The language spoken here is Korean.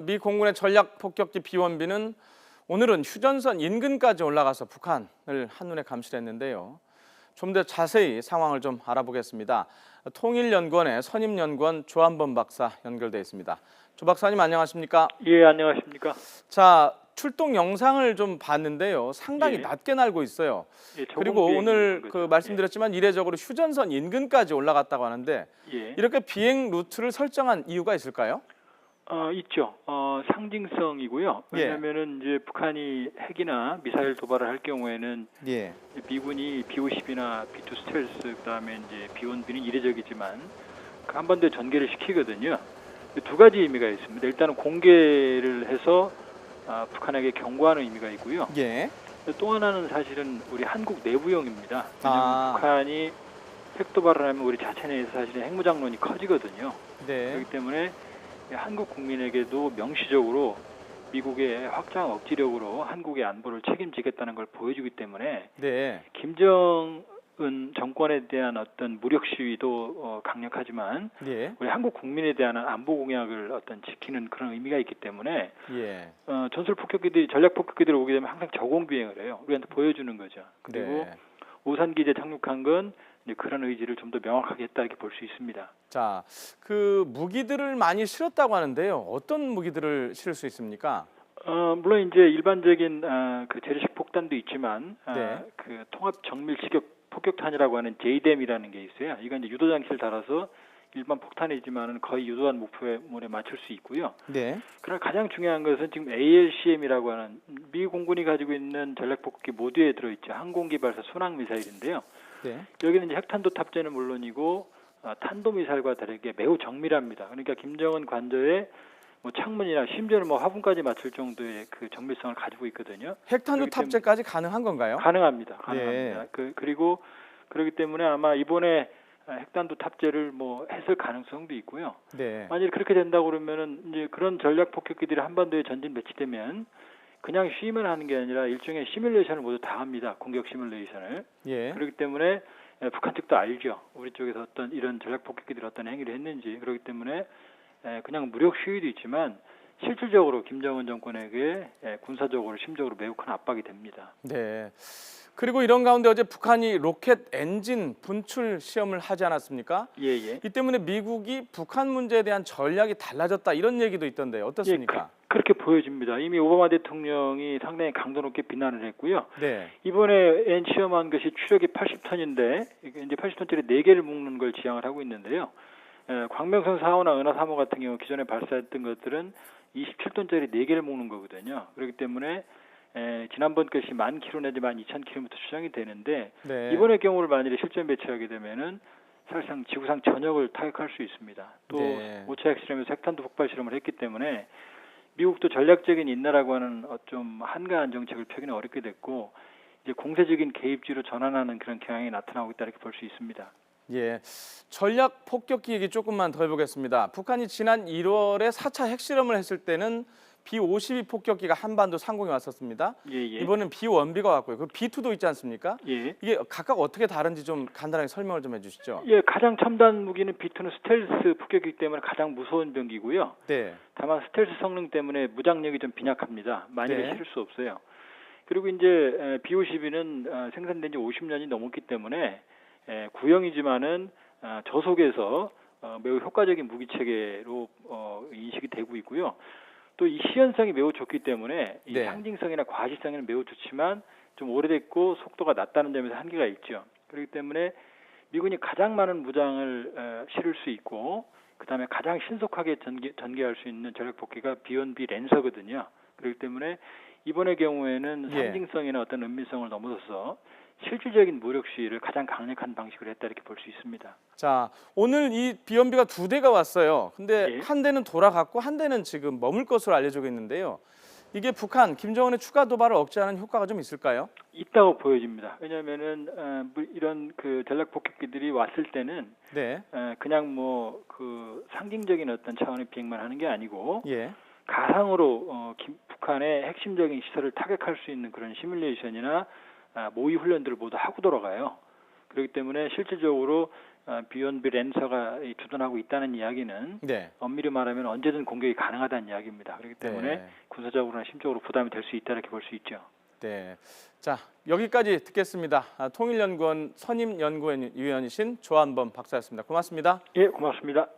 미 공군의 전략 폭격기 B-1B는 오늘은 휴전선 인근까지 올라가서 북한을 한눈에 감시했는데요. 좀 더 자세히 상황을 좀 알아보겠습니다. 통일연구원의 선임연구원 조한범 박사 연결돼 있습니다. 조 박사님 안녕하십니까? 예, 안녕하십니까? 자, 출동 영상을 좀 봤는데요. 상당히 예. 낮게 날고 있어요. 예, 그리고 오늘 거죠. 말씀드렸지만 이례적으로 휴전선 인근까지 올라갔다고 하는데 예. 이렇게 비행 루트를 설정한 이유가 있을까요? 있죠. 상징성이고요. 예. 왜냐하면은 이제 북한이 핵이나 미사일 도발을 할 경우에는 예. 미군이 B-50이나 B-2 스텔스 그다음에 이제 B-1B는 이례적이지만 그 한반도에 전개를 시키거든요. 두 가지 의미가 있습니다. 일단은 공개를 해서 북한에게 경고하는 의미가 있고요. 예. 또 하나는 사실은 우리 한국 내부용입니다. 왜냐하면 북한이 핵 도발을 하면 우리 자체 내에서 사실은 핵무장론이 커지거든요. 네. 그렇기 때문에 한국 국민에게도 명시적으로 미국의 확장 억지력으로 한국의 안보를 책임지겠다는 걸 보여주기 때문에 네. 김정은 정권에 대한 어떤 무력 시위도 강력하지만 예. 우리 한국 국민에 대한 안보 공약을 지키는 그런 의미가 있기 때문에 예. 전술 폭격기들이 전략 폭격기들이 오게 되면 항상 저공 비행을 해요. 우리한테 보여주는 거죠. 그리고 네. 오산 기지에 착륙한 건 이제 그런 의지를 좀 더 명확하게 했다 이렇게 볼 수 있습니다. 자, 그 무기들을 많이 실었다고 하는데요. 어떤 무기들을 실을 수 있습니까? 물론 이제 일반적인 그 재래식 폭탄도 있지만 네. 그 통합 정밀 직격 폭격탄이라고 하는 JDAM이라는 게 있어요. 이건 이제 유도 장치를 달아서 일반 폭탄이지만은 거의 유도한 목표물에 맞출 수 있고요. 네. 그러나 가장 중요한 것은 지금 ALCM이라고 하는 미 공군이 가지고 있는 전략 폭격기 모듈에 들어있죠. 항공기 발사 순항 미사일인데요. 네. 여기는 이제 핵탄도 탑재는 물론이고 탄도 미사일과 다르게 매우 정밀합니다. 그러니까 김정은 관저에 뭐 창문이나 심지어는 뭐 화분까지 맞출 정도의 그 정밀성을 가지고 있거든요. 핵탄두 탑재까지 가능한 건가요? 가능합니다. 네. 그리고 그렇기 때문에 아마 이번에 핵탄두 탑재를 뭐 했을 가능성도 있고요. 네. 만일 그렇게 된다고 그러면은 이제 그런 전략 폭격기들이 한반도에 전진 배치되면 그냥 시위만 하는 게 아니라 일종의 시뮬레이션을 모두 다 합니다. 공격 시뮬레이션을. 예. 그렇기 때문에 북한 측도 알죠. 우리 쪽에서 어떤 이런 전략 폭격기들이 어떤 행위를 했는지. 그렇기 때문에 그냥 무력 시위도 있지만 실질적으로 김정은 정권에게 군사적으로 심적으로 매우 큰 압박이 됩니다. 네. 그리고 이런 가운데 어제 북한이 로켓 엔진 분출 시험을 하지 않았습니까? 예. 이 때문에 미국이 북한 문제에 대한 전략이 달라졌다 이런 얘기도 있던데 어떻습니까? 그렇게 보여집니다. 이미 오바마 대통령이 상당히 강도 높게 비난을 했고요. 네. 이번에 엔 시험한 것이 추력이 80톤인데 이제 80톤짜리 4개를 묶는 걸 지향을 하고 있는데요. 광명성 4호나 은하 3호 같은 경우 기존에 발사했던 것들은 27톤짜리 4개를 묶는 거거든요. 그렇기 때문에 지난번 것이 10,000km 내지 12,000km 추정이 되는데 네. 이번의 경우를 만일에 실전 배치하게 되면은 사실상 지구상 전역을 타격할 수 있습니다. 또 네. 5차 핵실험에서 핵탄두 폭발 실험을 했기 때문에 미국도 전략적인 인내라고 하는 좀 한가한 정책을 펴기는 어렵게 됐고 이제 공세적인 개입지로 전환하는 그런 경향이 나타나고 있다 이렇게 볼 수 있습니다. 예. 전략 폭격기 얘기 조금만 더 해보겠습니다. 북한이 지난 1월에 4차 핵실험을 했을 때는 B-52 폭격기가 한반도 상공에 왔었습니다. 예. 이번엔 B-1B가 왔고요. 그 B-2도 있지 않습니까? 예. 이게 각각 어떻게 다른지 좀 간단하게 설명을 좀 해주시죠. 예, 가장 첨단 무기는 B-2는 스텔스 폭격기이기 때문에 가장 무서운 병기고요. 네. 다만 스텔스 성능 때문에 무장력이 좀 빈약합니다. 만일에 네. 실을 수 없어요. 그리고 이제 B-52는 생산된 지 50년이 넘었기 때문에 구형이지만은 저속에서 매우 효과적인 무기 체계로 인식이 되고 있고요. 또 이 시연성이 매우 좋기 때문에 이 네. 상징성이나 과시성에는 매우 좋지만 좀 오래됐고 속도가 낮다는 점에서 한계가 있죠. 그렇기 때문에 미군이 가장 많은 무장을 실을 수 있고 그다음에 가장 신속하게 전개할 수 있는 전략 폭기가 B-1B 랜서거든요. 그렇기 때문에 이번의 경우에는 예. 상징성이나 어떤 은밀성을 넘어서서 실질적인 무력 시위를 가장 강력한 방식으로 했다 이렇게 볼 수 있습니다. 자, 오늘 이 B-1B가 2대가 왔어요. 근데 예. 한 대는 돌아갔고 한 대는 지금 머물 것으로 알려지고 있는데요. 이게 북한, 김정은의 추가 도발을 억제하는 효과가 좀 있을까요? 있다고 보여집니다. 왜냐하면은 이런 그 전략 폭격기들이 왔을 때는 네. 그냥 뭐 그 상징적인 어떤 차원의 비행만 하는 게 아니고 예. 가상으로 북한의 핵심적인 시설을 타격할 수 있는 그런 시뮬레이션이나 모의 훈련들을 모두 하고 돌아가요. 그렇기 때문에 실질적으로 B1B 랜서가 주둔하고 있다는 이야기는 네. 엄밀히 말하면 언제든 공격이 가능하다는 이야기입니다. 그렇기 때문에 네. 군사적으로나 심적으로 부담이 될 수 있다 이렇게 볼 수 있죠. 네. 자, 여기까지 듣겠습니다. 통일연구원 선임연구위원이신 조한범 박사였습니다. 고맙습니다. 예, 고맙습니다.